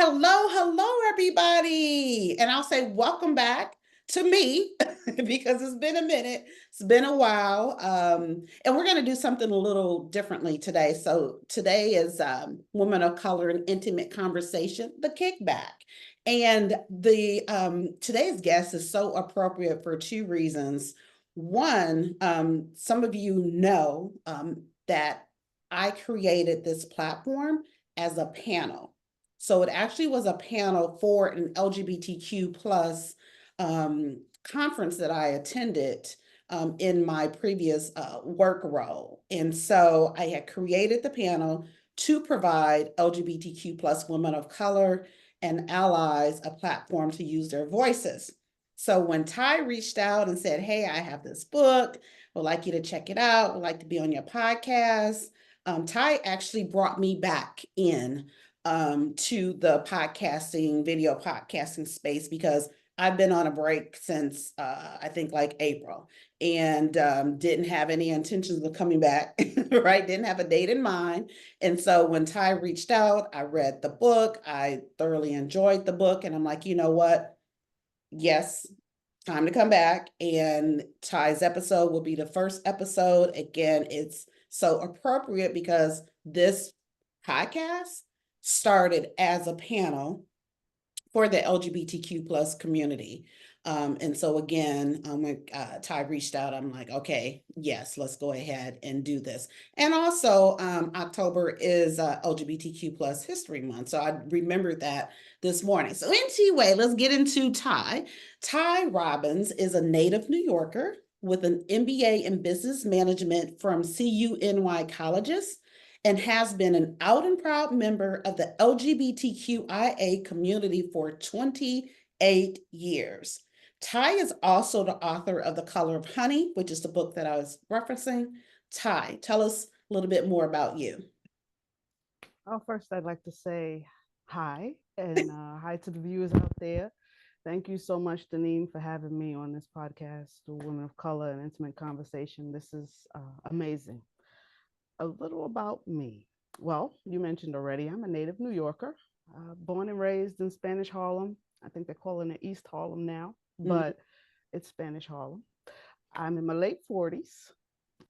Hello, everybody. And I'll say welcome back to me because it's been a minute. It's been a while. And we're going to do something a little differently today. So today is Women of Color and Intimate Conversation, the kickback. And the today's guest is so appropriate for two reasons. One, some of you know that I created this platform as a panel. So it actually was a panel for an LGBTQ plus conference that I attended in my previous work role. And so I had created the panel to provide LGBTQ plus women of color and allies a platform to use their voices. So when Ty reached out and said, hey, I have this book, would like you to check it out, would like to be on your podcast, Ty actually brought me back in to the video podcasting space because I've been on a break since I think like April and didn't have any intentions of coming back, right? Didn't have a date in mind. And so when Ty reached out, I read the book. I thoroughly enjoyed the book. And I'm like, you know what? Yes, time to come back. And Ty's episode will be the first episode. Again, it's so appropriate because this podcast started as a panel for the LGBTQ plus community. And so again, when Ty reached out, I'm like, okay, yes, let's go ahead and do this. And also October is LGBTQ plus History Month. So I remembered that this morning. So anyway, let's get into Ty. Ty Robbins is a native New Yorker with an MBA in business management from CUNY colleges and has been an out and proud member of the LGBTQIA community for 28 years. Ty is also the author of The Color of Honey, which is the book that I was referencing. Ty, tell us a little bit more about you. Oh, first, I'd like to say hi and hi to the viewers out there. Thank you so much, Deneen, for having me on this podcast, the Women of Color and Intimate Conversation. This is amazing. A little about me. Well, you mentioned already, I'm a native New Yorker, born and raised in Spanish Harlem. I think they're calling it East Harlem now, but it's Spanish Harlem. I'm in my late 40s.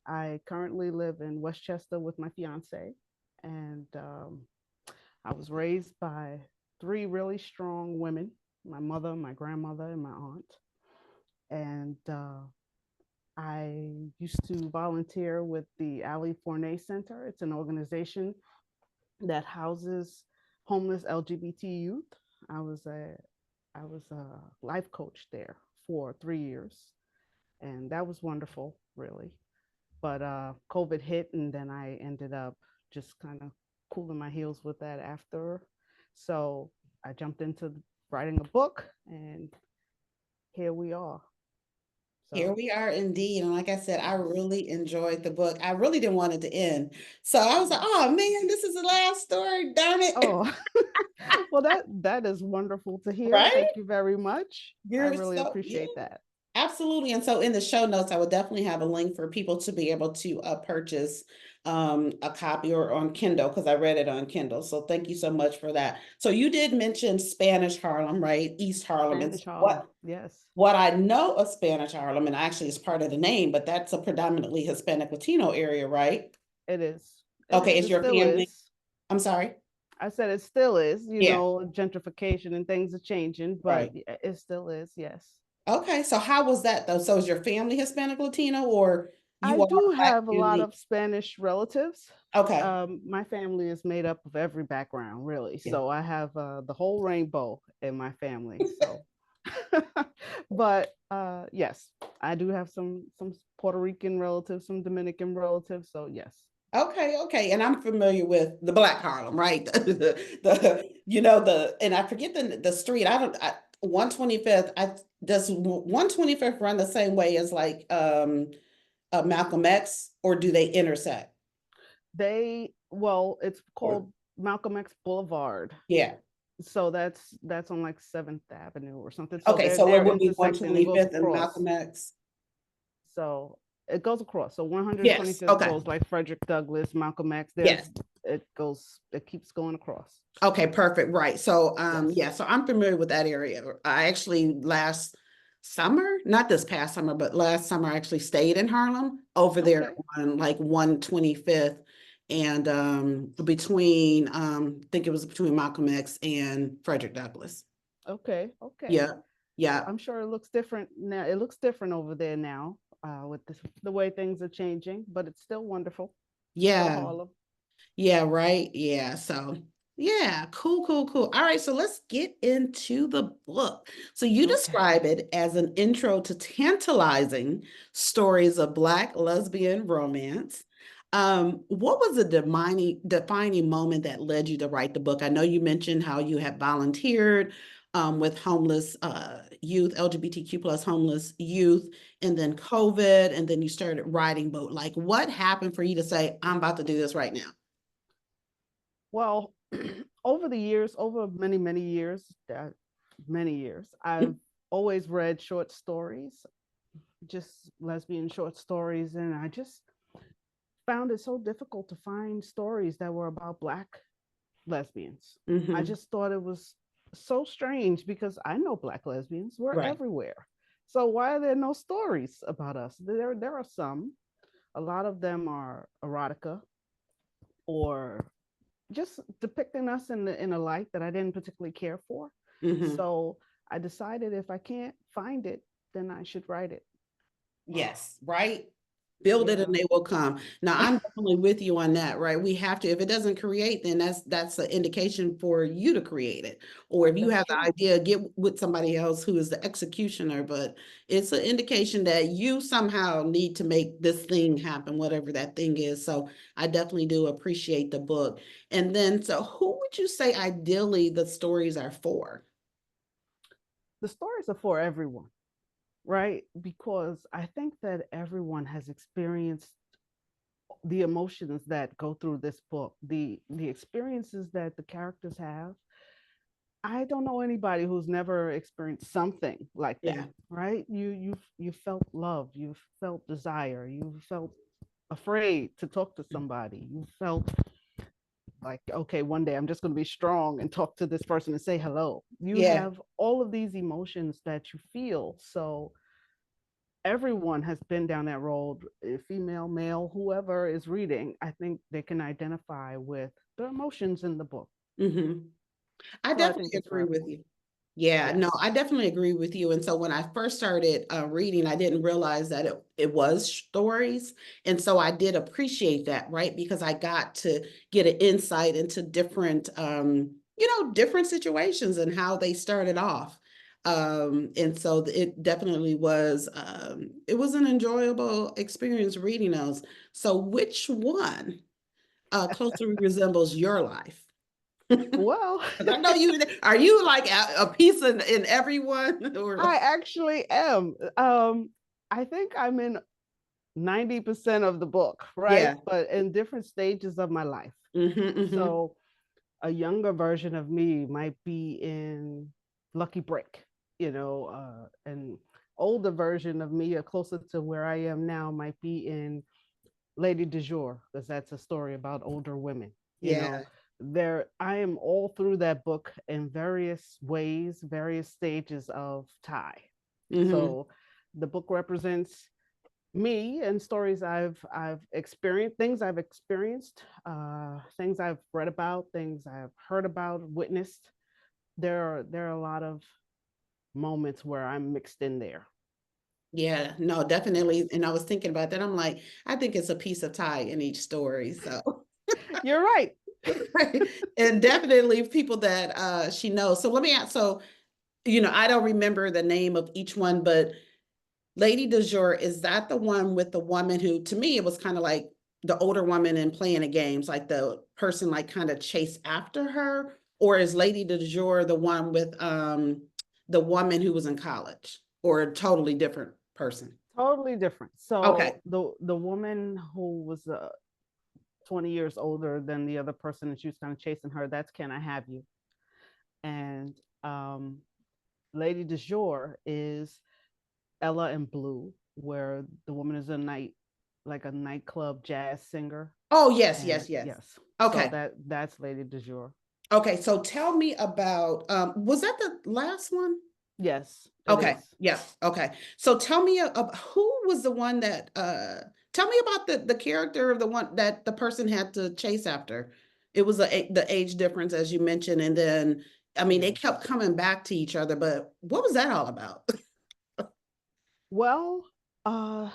I currently live in Westchester with my fiance, and I was raised by three really strong women: my mother, my grandmother, and my aunt. And I used to volunteer with the Ali Forney Center. It's an organization that houses homeless LGBT youth. I was a I was a life coach there for 3 years, and that was wonderful, really. But COVID hit, and then I ended up just kind of cooling my heels with that after. So I jumped into writing a book, and here we are. Here So, we are indeed. And like I said, I really enjoyed the book. I really didn't want it to end. So I was like, oh man, this is the last story. Darn it. oh, well, that is wonderful to hear. Right? Thank you very much. I You're really so, yeah. appreciate that. Absolutely. And so in the show notes, I will definitely have a link for people to be able to purchase a copy or on Kindle because I read it on Kindle. So thank you so much for that. So you did mention Spanish Harlem, right? East Harlem. It's Spanish Harlem, yes, what I know of Spanish Harlem, and actually it's part of the name, but that's a predominantly Hispanic Latino area, right? it is. It Okay, is. is It your still family? is. I'm sorry. I said it still is. Yeah, Gentrification and things are changing, but right. it still is. Yes. Okay, so how was that though? So is your family Hispanic Latino or I you are do Black have a lot family? of Spanish relatives. Okay. My family is made up of every background, really. Yeah. So I have the whole rainbow in my family. So, but yes, I do have some Puerto Rican relatives, some Dominican relatives. So yes, Okay. And I'm familiar with the Black Harlem, right? And I forget the street. 125th, does 125th run the same way as like Malcolm X, or do they intersect? it's Or called Malcolm X Boulevard. yeah. So that's on like Seventh Avenue or something. So Okay, they're so it they're would be intersecting. It goes 125th and across. Malcolm X. So it goes across. So Yes. 125th Okay. goes like Frederick Douglass, Malcolm X. Yes. it keeps going across. Okay, perfect. Right. So, Yes. yeah, so I'm familiar with that area. I actually last summer, not this past summer, but last summer I actually stayed in Harlem over there Okay. on like 125th and between I think it was between Malcolm X and Frederick Douglass. Okay. Okay. Yeah. Yeah. I'm sure it looks different now. It looks different over there now, with the way things are changing, but it's still wonderful. Still Yeah. Harlem. Yeah, right. Yeah. So, yeah, cool, cool, cool. All right, so let's get into the book. So, you Okay. describe it as an intro to tantalizing stories of Black lesbian romance. What was the defining moment that led you to write the book? I know you mentioned how you had volunteered with homeless youth, LGBTQ plus homeless youth, and then COVID, and then you started writing. But like, what happened for you to say, I'm about to do this right now? Well, over the years, over many years, many years, I've always read short stories, just lesbian short stories, and I just found it so difficult to find stories that were about Black lesbians. I Mm-hmm. just thought it was so strange because I know Black lesbians, we're Right. everywhere. So why are there no stories about us? There are some. A lot of them are erotica or just depicting us in a light that I didn't particularly care for. Mm-hmm. So I decided if I can't find it, then I should write it. Yes, right. Build it Yeah. and they will come. Now, I'm definitely with you on that, right? We have to, if it doesn't create, then that's an indication for you to create it. Or if you That's have the true. idea, get with somebody else who is the executioner, but it's an indication that you somehow need to make this thing happen, whatever that thing is. So I definitely do appreciate the book. And then, so who would you say ideally the stories are for? The stories are for everyone, right? Because I think that everyone has experienced the emotions that go through this book, the experiences that the characters have. I don't know anybody who's never experienced something like Yeah. that, right? You felt love, you felt desire, you felt afraid to talk to somebody, you felt like, okay, one day I'm just going to be strong and talk to this person and say hello. You Yeah. have all of these emotions that you feel. So everyone has been down that road, female, male, whoever is reading. I think they can identify with the emotions in the book. Mm-hmm. I So I think definitely it's for agree with everyone. you. Yeah, no, Yes. I definitely agree with you. And so when I first started reading, I didn't realize that it was stories. And so I did appreciate that, right? Because I got to get an insight into different, different situations and how they started off. And so it definitely was, it was an enjoyable experience reading those. So which one closely resembles your life? Well, I know you are you like a piece in everyone or I actually am. I think I'm in 90% of the book, right? yeah. But in different stages of my life. Mm-hmm. So a younger version of me might be in Lucky Brick, an older version of me, or closer to where I am now, might be in Lady du Jour, because that's a story about older women. You Yeah. know, there I am all through that book in various ways, various stages of Ty. Mm-hmm. So the book represents me and stories I've experienced, things I've read about, things I've heard about, witnessed. There are a lot of moments where I'm mixed in there. Yeah, no, definitely. Yes. And I was thinking about that. I'm like, I think it's a piece of tie in each story. So You're right. and definitely people that she knows. So let me ask, so I don't remember the name of each one, but Lady du Jour, is that the one with the woman who, to me, it was kind of like the older woman and playing the games, like the person like kind of chased after her? Or is Lady du Jour the one with the woman who was in college or a totally different person? Totally different. Okay. So the woman who was 20 years older than the other person and she was kind of chasing her, that's Can I Have You? And um Lady du Jour is Ella in Blue, where the woman is a nightclub jazz singer. Oh, yes, And yes, yes. yes. So Okay. that's Lady du jour. Okay. So tell me about, was that the last one? Yes, it Okay. is. Yeah. Okay. So tell me who was the one that tell me about the character of the one that the person had to chase after. It was the age difference as you mentioned, and then I mean they Yes. kept coming back to each other, but what was that all about? Well, uh,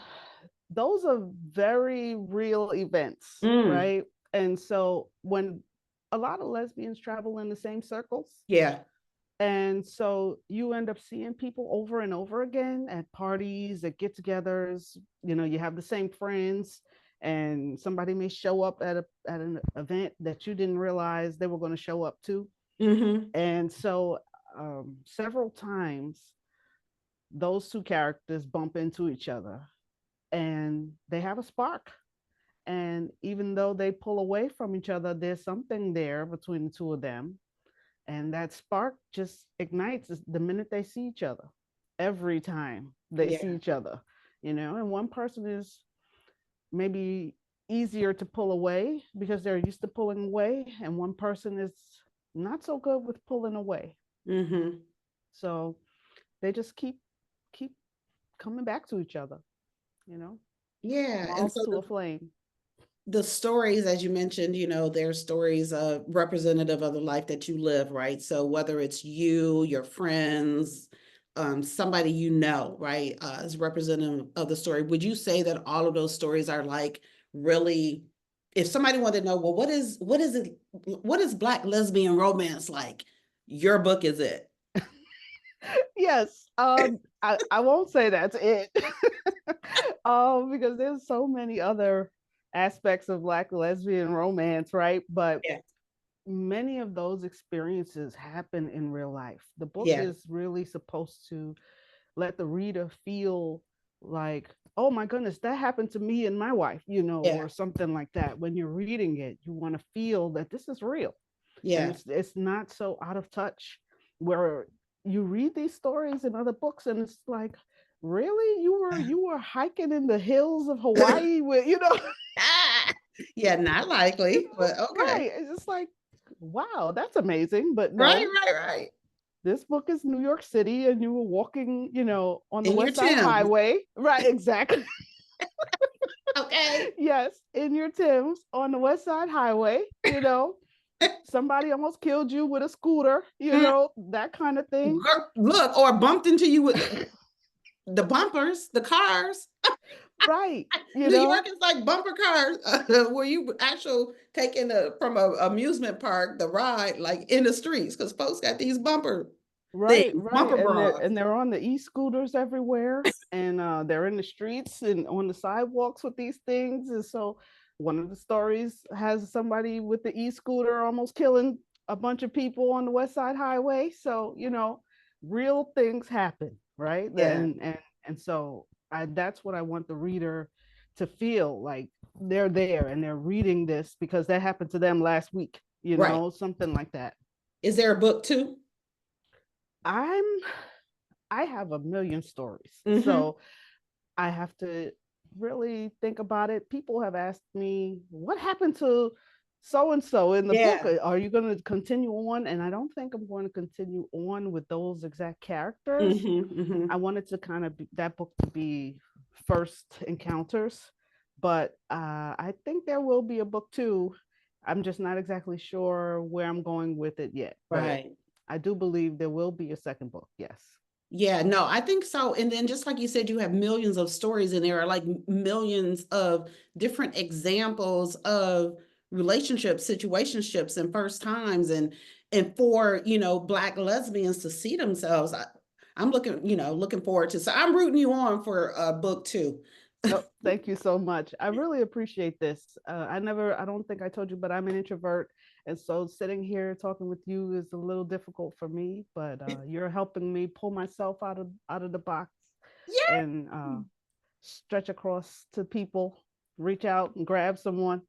those are very real events, Mm, right? And so when a lot of lesbians travel in the same circles, yeah. and so you end up seeing people over and over again at parties, at get-togethers. You know, you have the same friends, and somebody may show up at an event that you didn't realize they were going to show up to. Mm-hmm. And so several times those two characters bump into each other and they have a spark. And even though they pull away from each other, there's something there between the two of them. And that spark just ignites the minute they see each other, every time they see Yeah. each other, and one person is maybe easier to pull away because they're used to pulling away, and one person is not so good with pulling away. Mm-hmm. So they just keep coming back to each other, you know, Yeah. And moths so to a flame. the stories, as you mentioned, they're stories representative of the life that you live, right? So whether it's you, your friends, somebody right, is representative of the story. Would you say that all of those stories are like really, if somebody wanted to know, well, what is Black lesbian romance like? Your book is it. Yes, I won't say that's it. Because there's so many other aspects of Black lesbian romance, right? But Yeah. many of those experiences happen in real life. The book Yeah. is really supposed to let the reader feel like, oh my goodness, that happened to me and my wife, Yeah. or something like that. When you're reading it, you want to feel that this is real, and Yeah. it's not so out of touch where you read these stories in other books and it's like, really, you were hiking in the hills of Hawaii with, Yeah, not likely, but okay. right, it's just like, wow, that's amazing. But Right, no, right, right. this book is New York City and you were walking, on the In your West Side Tim's. Highway, right? Exactly. Okay. Yes, in your Timbs on the West Side Highway, somebody almost killed you with a scooter, that kind of thing. Look, or bumped into you with the bumpers, the cars. Right. New York is like bumper cars, where you actually taking from a amusement park the ride like in the streets because folks got these bumper Right, things, right. bumper And they're bras. and they're on the e-scooters everywhere, and they're in the streets and on the sidewalks with these things. And so one of the stories has somebody with the e-scooter almost killing a bunch of people on the West Side Highway. So, real things happen, right? Yeah, And so that's what I want the reader to feel like, they're there and they're reading this because that happened to them last week, right. something like that. Is there a book too? I'm I have a million stories. Mm-hmm. So I have to really think about it. People have asked me, what happened to so and so in the book? Yeah. Are you going to continue on? And I don't think I'm going to continue on with those exact characters. Mm-hmm. Mm-hmm. I wanted to kind of that book to be first encounters, but I think there will be a book two. I'm just not exactly sure where I'm going with it yet, but Right. I do believe there will be a second book. Yes. Yeah, no, I think so. And then just like you said, you have millions of stories and there are like millions of different examples of relationships, situationships, and first times. And for, Black lesbians to see themselves, I'm looking forward to. So I'm rooting you on for book two. Oh, thank you so much. I really appreciate this. I don't think I told you, but I'm an introvert. And so sitting here talking with you is a little difficult for me, but you're helping me pull myself out of the box Yeah, and stretch across to people, reach out and grab someone.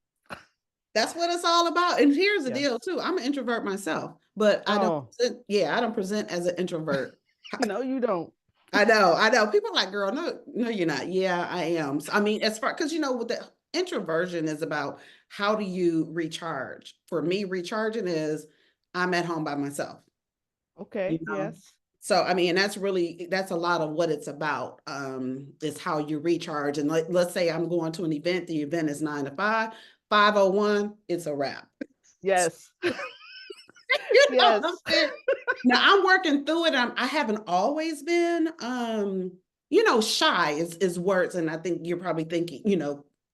that's what it's all about. And here's the Yes. deal too. I'm an introvert myself, but Oh, I don't present as an introvert. no, you don't. I know. People are like, girl, no, no, you're not. Yeah, I am. So, I mean, as far because with Introversion is about how do you recharge. For me, recharging is I'm at home by myself, you Okay. know. Yes. So I mean, that's a lot of what it's about, is how you recharge. And let's say I'm going to an event, the event is 9 to 5, 5:01, it's a wrap. Yes. You know what I'm Yes. saying? Now I'm working through it. I haven't always been, shy is words, and I think you're probably thinking,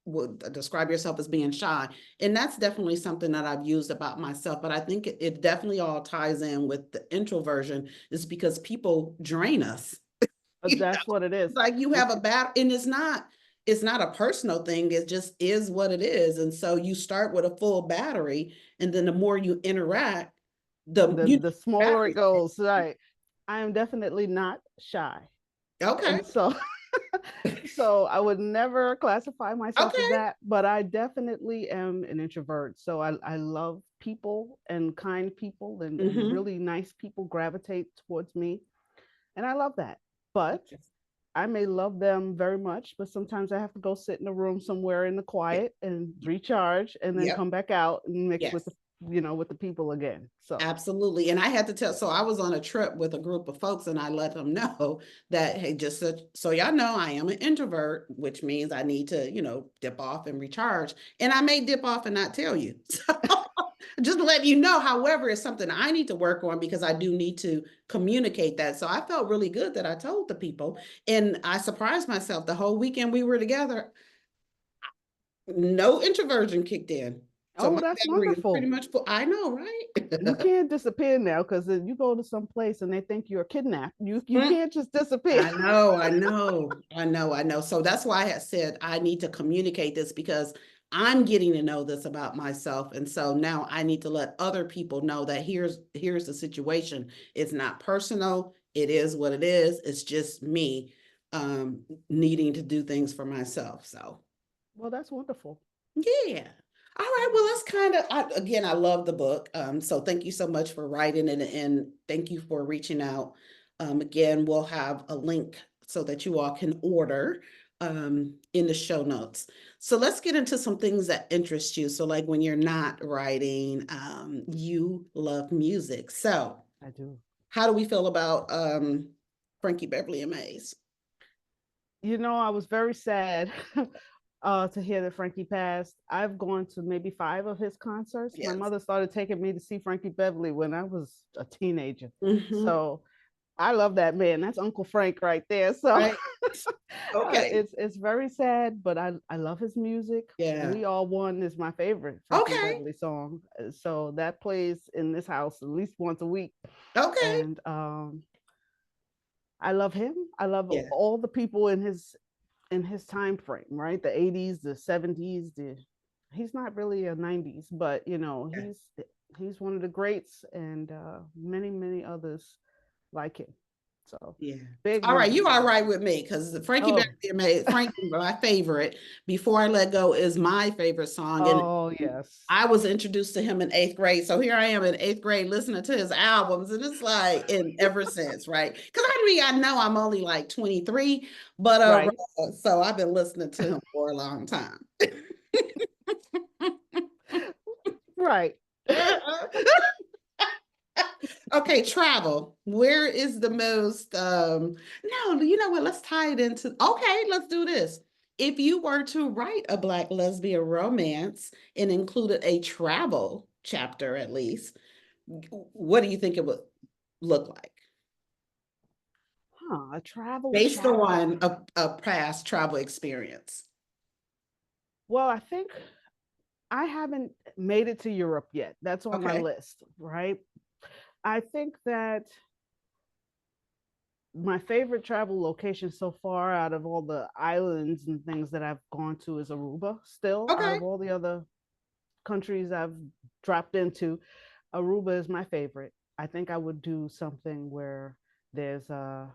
would describe yourself as being shy, and that's definitely something that I've used about myself. But I think it definitely all ties in with the introversion, is because people drain us. You know, That's what it is. it's like you have a battle, and it's not a personal thing. It just is what it is, and so you start with a full battery, and then the more you interact, the The smaller it battery. goes, right? I am definitely not shy, Okay. and so so I would never classify myself as Okay. that, but I definitely am an introvert. So I love people, and kind people, and Mm-hmm. really nice people gravitate towards me. And I love that. But I may love them very much, but sometimes I have to go sit in a room somewhere in the Yeah. quiet and recharge and then Yep. come back out and mix with Yes. the with the people again. So Absolutely. And I had to tell, so I was on a trip with a group of folks and I let them know that, hey, just so y'all know, I am an introvert, which means I need to, dip off and recharge. And I may dip off and not tell you. So just to let you know, however, it's something I need to work on because I do need to communicate that. So I felt really good that I told the people, and I surprised myself the whole weekend we were together. No introversion kicked in. So oh, my that's battery is pretty wonderful. much full. I know, You right? can't disappear now, because if you go to some place and they think you're kidnapped, you Mm, can't just disappear. I know, I know, I know, I know. So that's why I had said I need to communicate this because I'm getting to know this about myself. And so now I need to let other people know that here's the situation. It's not personal. It is what it is. It's just me needing to do things for myself. So Well, that's wonderful. yeah. All right. Well, that's again, I love the book. So thank you so much for writing it, and thank you for reaching out. Again, we'll have a link so that you all can order in the show notes. So let's get into some things that interest you. So like when you're not writing, you love music. So I do. how do we feel about Frankie Beverly and Maze? I was very sad to hear that Frankie passed. I've gone to maybe 5 of his concerts. My Yes. mother started taking me to see Frankie Beverly when I was a teenager. Mm-hmm. So I love that man. That's Uncle Frank right there. So Right. Okay. it's very sad, but I love his music. Yeah. We All One is my favorite Frankie Okay. Beverly song. So that plays in this house at least once a week. Okay. And I love him. I love Yeah. all the people in his time frame, right? The 80s, the 70s, he's not really a 90s, but Yeah. he's one of the greats, and many others like him. So Yeah. big All right, music you all fan. right with me because Frankie Oh, Beverly made Frankie my favorite. Before I Let Go is my favorite song, and oh yes. I was introduced to him in eighth grade. So here I am in eighth grade listening to his albums, and it's like, and ever since, right? Because I know I'm only like 23, but Right. so I've been listening to him for a long time. Right. Okay, travel. Where is the most no, you know what? Let's tie it into okay, let's do this. If you were to write a Black lesbian romance and included a travel chapter at least, what do you think it would look like? Huh, a travel Based chapter. on a past travel experience. Well, I think I haven't made it to Europe yet. That's on my Okay. list, right? I think that my favorite travel location so far out of all the islands and things that I've gone to is Aruba. Still, out Okay. of all the other countries I've dropped into, Aruba is my favorite. I think I would do something where there's a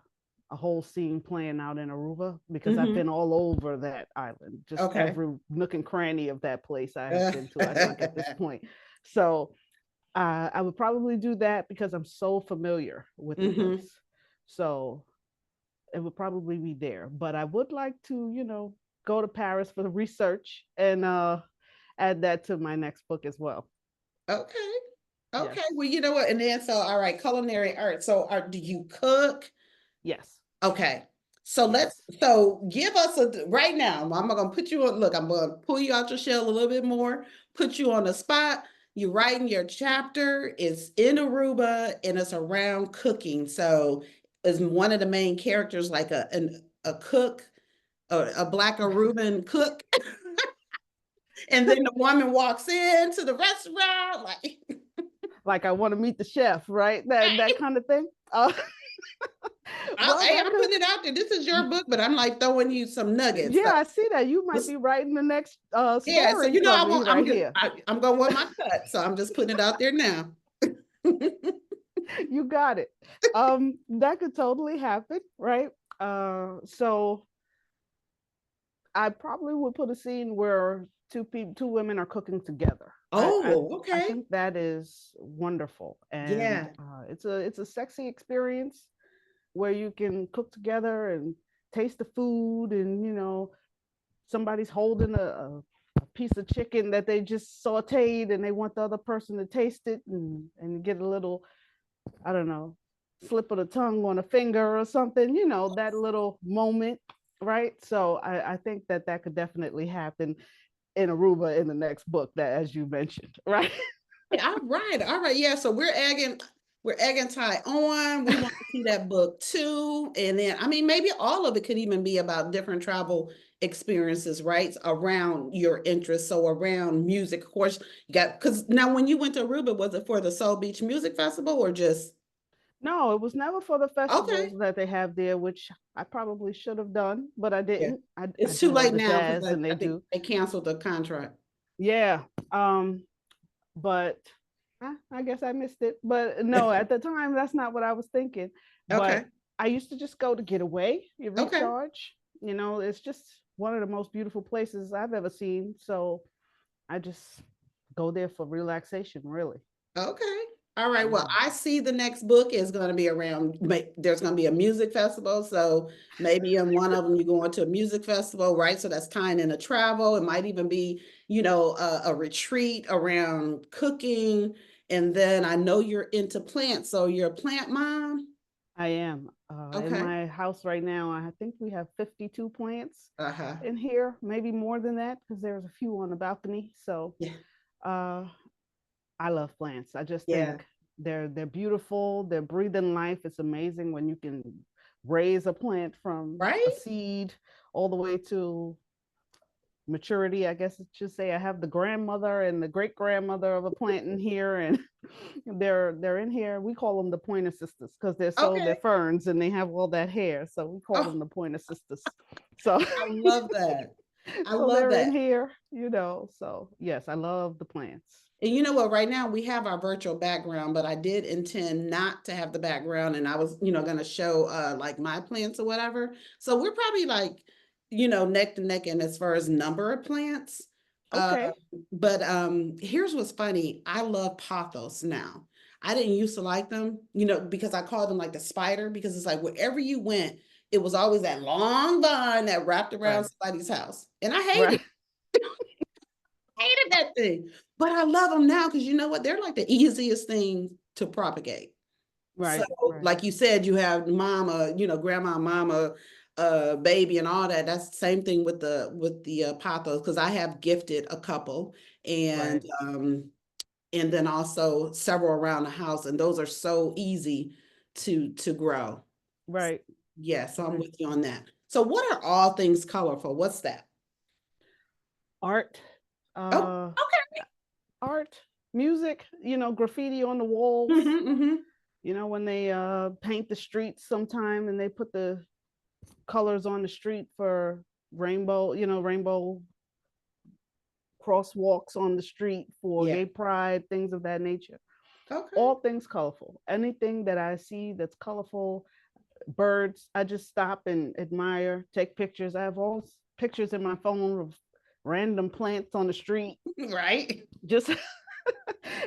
whole scene playing out in Aruba, because I've Hmm. been all over that island, just Okay. every nook and cranny of that place I have been to, I think, at this point. So I would probably do that because I'm so familiar with the Hmm. place. So it would probably be there. But I would like to, go to Paris for the research and add that to my next book as well. Okay. Okay. Yes. Well, you know what? And then so all right, culinary art. So do you cook? Yes. Okay. So Yes. give us a right now. I'm gonna put you on, look, I'm gonna pull you out your shell a little bit more, put you on the spot. You're writing your chapter, it's in Aruba and it's around cooking. So is one of the main characters like a cook, a black Aruban cook? And then the woman walks into the restaurant, like, Like I want to meet the chef, right? That hey, kind of thing. Well, hey, that I'm could. putting it out there. This is your book, but I'm like throwing you some nuggets. Yeah, So I see that. You might be writing the next yeah, so story for me I'm right just here. I'm going with my cut, so I'm just putting it out there now. You got it. That could totally happen, right? So I probably would put a scene where two women are cooking together. Oh, I okay. think that is wonderful, and Yeah, it's a sexy experience where you can cook together and taste the food, and somebody's holding a piece of chicken that they just sauteed, and they want the other person to taste it and get a little, I don't know, slip of the tongue on a finger or something, that little moment, right? So I think that could definitely happen in Aruba in the next book, that as you mentioned, right? yeah, all right, all right. Yeah, so we're egging Ty on. We want to see that book too. And then I mean maybe all of it could even be about different travel experiences, right? Around your interests. So around music, of course, you got because now when you went to Aruba, was it for the Soul Beach Music Festival or just No, it was never for the okay? festivals that they have there, which I probably should have done, but I Yeah. didn't. I It's do too love late the now because jazz, and they I think do. they canceled the contract. Yeah. Um, but I guess I missed it. But no, at the time, that's not what I was thinking. Okay. But I used to just go to get away, you Okay. recharge. It's just one of the most beautiful places I've ever seen. So I just go there for relaxation, really. Okay. All right. Well, Yeah. I see the next book is going to be around, there's going to be a music festival. So maybe in one of them, you're going to a music festival, right? So that's tying in a travel. It might even be, a retreat around cooking. And then I know you're into plants. So you're a plant mom. I am. In Okay. my house right now, I think we have 52 plants Uh-huh. in here, maybe more than that, because there's a few on the balcony. So Yeah. uh, I love plants. I just Yeah. think they're beautiful. They're breathing life. It's amazing when you can raise a plant from a Right? seed all the way to maturity. I guess it should say I have the grandmother and the great grandmother of a plant in here, and they're in here. We call them the Pointer Sisters because they're Okay. ferns and they have all that hair, so we call Oh, them the Pointer Sisters. So I love that. I so love they're in that. here, So yes, I love the plants. And you know what? Right now we have our virtual background, but I did intend not to have the background, and I was, going to show like my plants or whatever. So we're probably like, neck to neck in as far as number of plants. Uh, Okay. but here's what's funny. I love pothos now. I didn't used to like them, because I called them like the spider because it's like wherever you went, it was always that long vine that wrapped around Right. somebody's house, and I hated Right. hated that thing. But I love them now because you know what? They're like the easiest thing to propagate. So, Right. Right. like you said, you have mama, grandma, mama, baby, and all that. That's the same thing with the pothos because I have gifted a couple, Right. and then also several around the house, and those are so easy to grow. Right. Yeah, so I'm Right. with you on that. So, what are all things colorful? What's that? Art. Oh, Uh, okay. art. Music. Graffiti on the walls. Mm-hmm. When they paint the streets sometime and they put the colors on the street for rainbow crosswalks on the street for Yeah. gay pride, things of that nature. Okay. All things colorful. Anything that I see that's colorful, birds, I just stop and admire, take pictures. I have all pictures in my phone of random plants on the street. Right. Just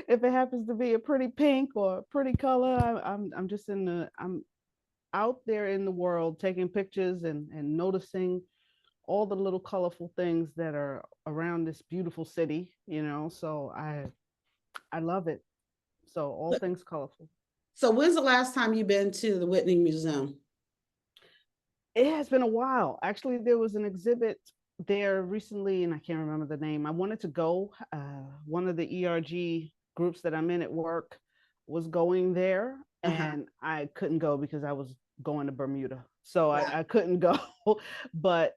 if it happens to be a pretty pink or a pretty color, I'm just I'm out there in the world taking pictures and noticing all the little colorful things that are around this beautiful city, so I love it. So all things colorful. So when's the last time you've been to the Whitney Museum? It has been a while. Actually, there was an exhibit there recently, and I can't remember the name. I wanted to go. One of the ERG groups that I'm in at work was going there, Uh-huh. and I couldn't go because I was going to Bermuda, so Wow. I couldn't go. But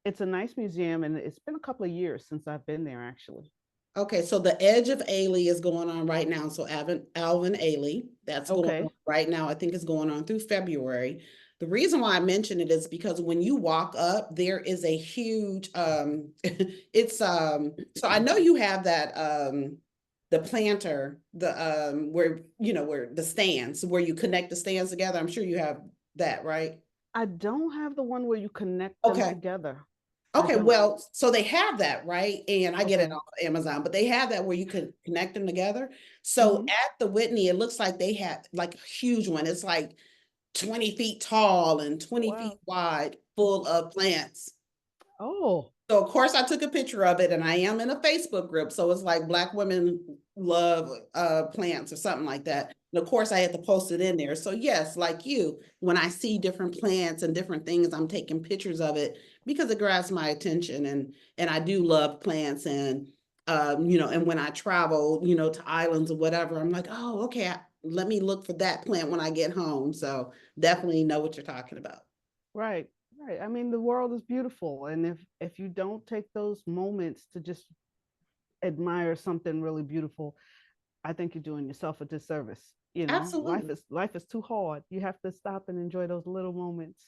it's a nice museum, and it's been a couple of years since I've been there actually. Okay, so the Edge of Ailey is going on right now. So Alvin Ailey, that's going on Okay. right now. I think it's going on through February. The reason why I mention it is because when you walk up, there is a huge it's so I know you have that the planter, the where where the stands where you connect the stands together. I'm sure you have that, right? I don't have the one where you connect them Okay. together. I Okay, don't. well, so they have that, right? And I get it Okay. off of Amazon, but they have that where you can connect them together. So Hmm. at the Whitney, it looks like they have like a huge one. It's like 20 feet tall and 20 feet Wow. wide, full of plants. Oh, So of course I took a picture of it, and I am in a Facebook group. So it's like Black women love plants or something like that. And of course I had to post it in there. So yes, like you, when I see different plants and different things, I'm taking pictures of it because it grabs my attention, and I do love plants. And and when I travel, to islands or whatever, I'm like, oh, okay, let me look for that plant when I get home. So definitely know what you're talking about. right, right. I mean, the world is beautiful, and if you don't take those moments to just admire something really beautiful, I think you're doing yourself a disservice. Life Absolutely. is too hard. You have to stop and enjoy those little moments.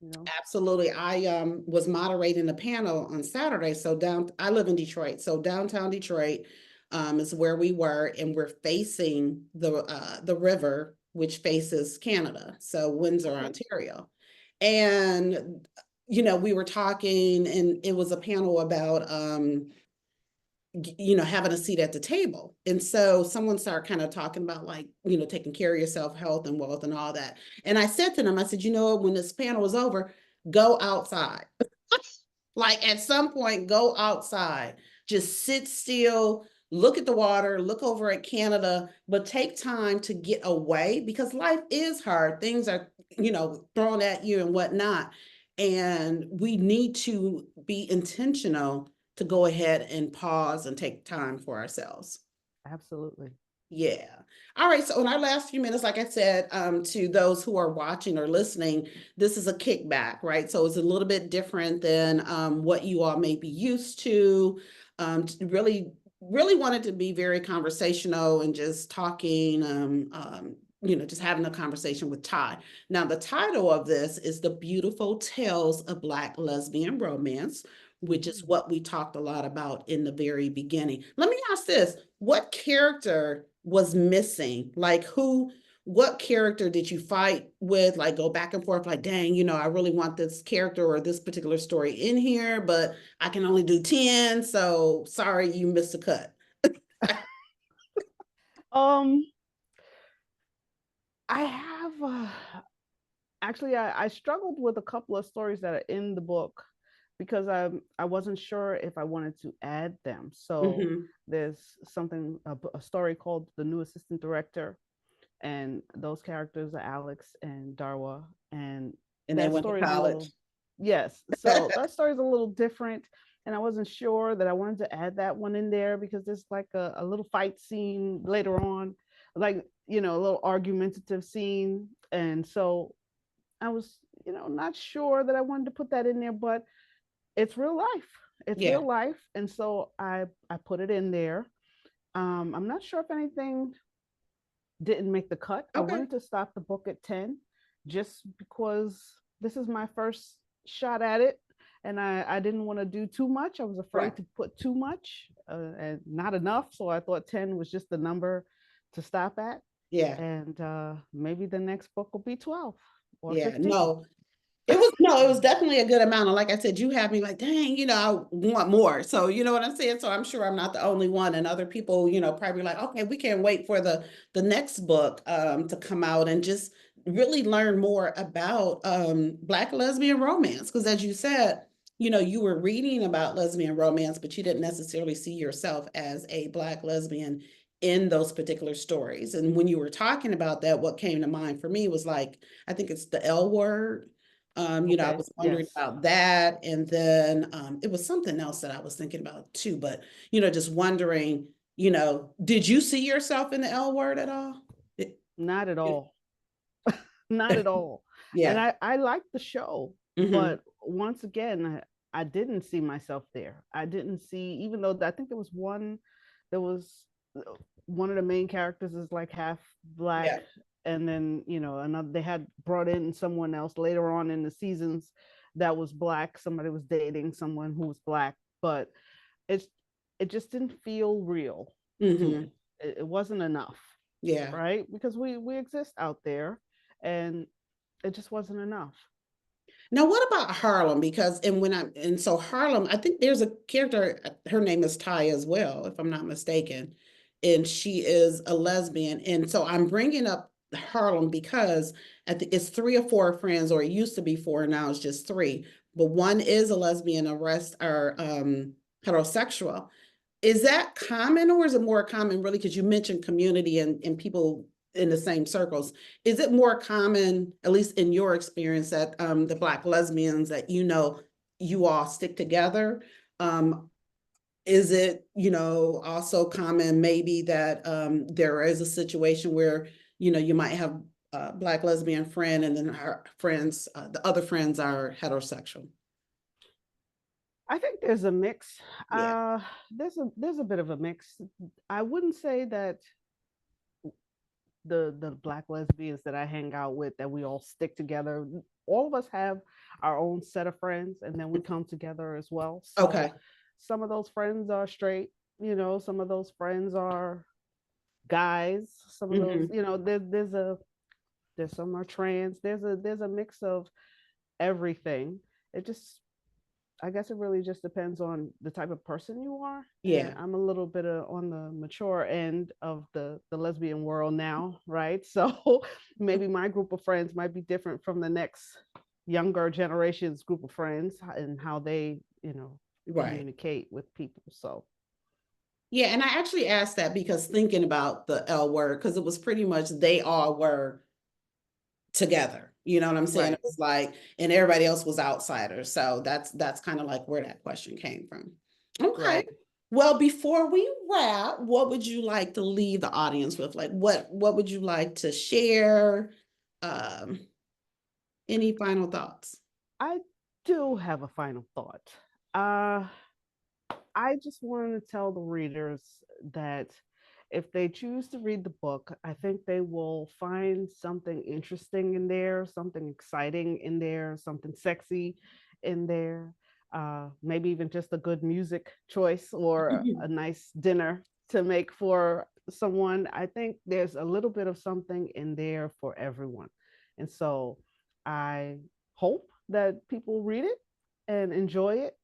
You know. Absolutely. I was moderating a panel on Saturday. So I live in Detroit. So downtown Detroit is where we were, and we're facing the river, which faces Canada. So Windsor, Okay. Ontario. And we were talking, and it was a panel about having a seat at the table. And so someone started kind of talking about, like, taking care of yourself, health and wealth and all that. And I said to them, I said, when this panel is over, go outside. Like at some point, go outside, just sit still, look at the water, look over at Canada, but take time to get away because life is hard. Things are, thrown at you and whatnot. And we need to be intentional to go ahead and pause and take time for ourselves. Absolutely. Yeah. All right. So in our last few minutes, like I said, to those who are watching or listening, this is a kickback, right? So it's a little bit different than what you all may be used to. Really, really wanted to be very conversational and just talking, just having a conversation with Ty. Now, the title of this is The Beautiful Tales of Black Lesbian Romance, which is Mhm. what we talked a lot about in the very beginning. Let me ask this. What character was missing? Like what character did you fight with? Like go back and forth, like, dang, I really want this character or this particular story in here, but I can only do 10. So sorry, you missed a cut. Um, I have actually I struggled with a couple of stories that are in the book because I wasn't sure if I wanted to add them. So Hmm. there's a story called The New Assistant Director, and those characters are Alex and Darwa, and And they that went to story is a college. little, yes, so that story is a little different, and I wasn't sure that I wanted to add that one in there because there's like a little fight scene later on, like a little argumentative scene, and so I was not sure that I wanted to put that in there, but it's real life. It's Yeah. real life, and so I put it in there. I'm not sure if anything didn't make the cut. I Okay. wanted to stop the book at 10 just because this is my first shot at it. And I didn't want to do too much. I was Right. afraid to put too much and not enough. So I thought 10 was just the number to stop at. Yeah. And maybe the next book will be 12 or Yeah. 15. No, it was no, it was definitely a good amount. And like I said, you have me like, dang, I want more. So you know what I'm saying? So I'm sure I'm not the only one. And other people, probably like, okay, we can't wait for the next book to come out and just really learn more about Black lesbian romance. Because as you said, you were reading about lesbian romance, but you didn't necessarily see yourself as a Black lesbian in those particular stories. And when you were talking about that, what came to mind for me was like, I think it's the L word. I Okay. was wondering Yes. about that. And then it was something else that I was thinking about too, but, just wondering, did you see yourself in the L word at all? It, Not at it, all. Not at all. And yeah. I liked the show, Hmm. but once again, I didn't see myself there. I didn't see, even though I think there was one of the main characters is like half Yeah. black, and then another, they had brought in someone else later on in the seasons that was black. Somebody was dating someone who was black, but it's it just didn't feel real to Hmm. me. It wasn't enough, Yeah. right? Because we exist out there, and it just wasn't enough. Now, what about Harlem? Because and so Harlem, I think there's a character, her name is Ty as well, if I'm not mistaken, and she is a lesbian. And so I'm bringing up Harlem because it's three or four friends, or it used to be four, and now it's just three. But one is a lesbian, the rest are heterosexual. Is that common, or is it more common really? Because you mentioned community and people in the same circles. Is it more common, at least in your experience, that the Black lesbians that you all stick together? Um, is it, also common maybe that there is a situation where, you might have a Black lesbian friend and then her friends, the other friends are heterosexual? I think there's a mix. Yeah. There's a bit of a mix. I wouldn't say that the black lesbians that I hang out with, that we all stick together. All of us have our own set of friends, and then we come together as well. So Okay. some of those friends are straight, some of those friends are guys, some of those, Hmm. there's some are trans. There's a mix of everything. It just, I guess it really just depends on the type of person you are. And Yeah. I'm a little bit on the mature end of the lesbian world now, right? So maybe my group of friends might be different from the next younger generation's group of friends, and how they, Right. communicate with people. So Yeah, and I actually asked that because thinking about the L word, because it was pretty much they all were together. You know what I'm saying? It right, was like, and everybody else was outsiders. So that's kind of like where that question came from. Okay. right. Well, before we wrap, what would you like to leave the audience with? Like what would you like to share? Um, any final thoughts? I do have a final thought. Uh, I just wanted to tell the readers that if they choose to read the book, I think they will find something interesting in there, something exciting in there, something sexy in there, maybe even just a good music choice or a nice dinner to make for someone. I think there's a little bit of something in there for everyone. And so I hope that people read it and enjoy it,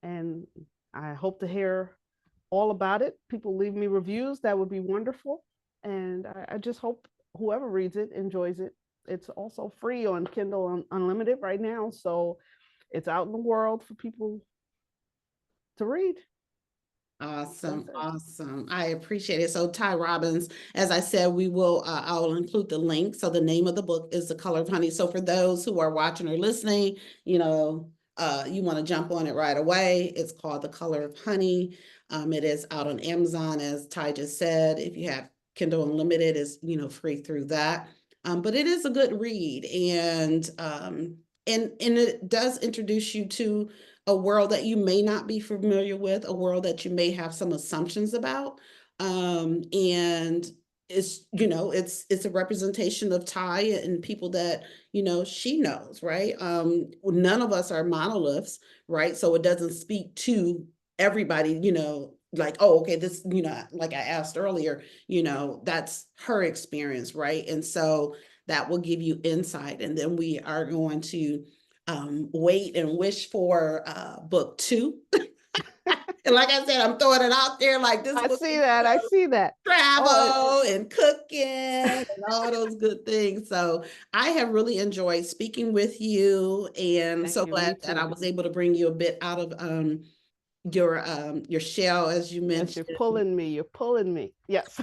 and I hope to hear all about it. People leave me reviews. That would be wonderful. And I just hope whoever reads it enjoys it. It's also free on Kindle Unlimited right now. So it's out in the world for people to read. That's Awesome, it. awesome. I appreciate it. So Ty Robbins, as I said, I will include the link. So the name of the book is The Color of Honey. So for those who are watching or listening, you want to jump on it right away. It's called The Color of Honey. It is out on Amazon, as Ty just said. If you have Kindle Unlimited, is free through that. But it is a good read, and it does introduce you to a world that you may not be familiar with, a world that you may have some assumptions about. And it's a representation of Ty and people that she knows, right? None of us are monoliths, right? So it doesn't speak to everybody, like, oh, okay, this, like I asked earlier, that's her experience, right? And so that will give you insight. And then we are going to wait and wish for book two. And like I said, I'm throwing it out there like this I was see that. I see that. Oh, travel and cooking and all those good things. So I have really enjoyed speaking with you, and thank so you. Me glad that I too. was able to bring you a bit out of your shell, as you Yes, you're mentioned. pulling me. You're pulling me. Yes.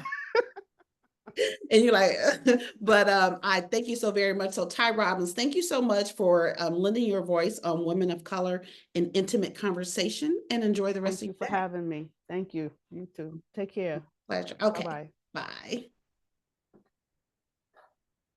And you're like, but I thank you so very much. So Ty Robbins, thank you so much for lending your voice on women of color in intimate conversation, and enjoy the rest Thank of you for your day. having me. Thank you. You too. Take care. Pleasure. Bye Okay. bye. Bye.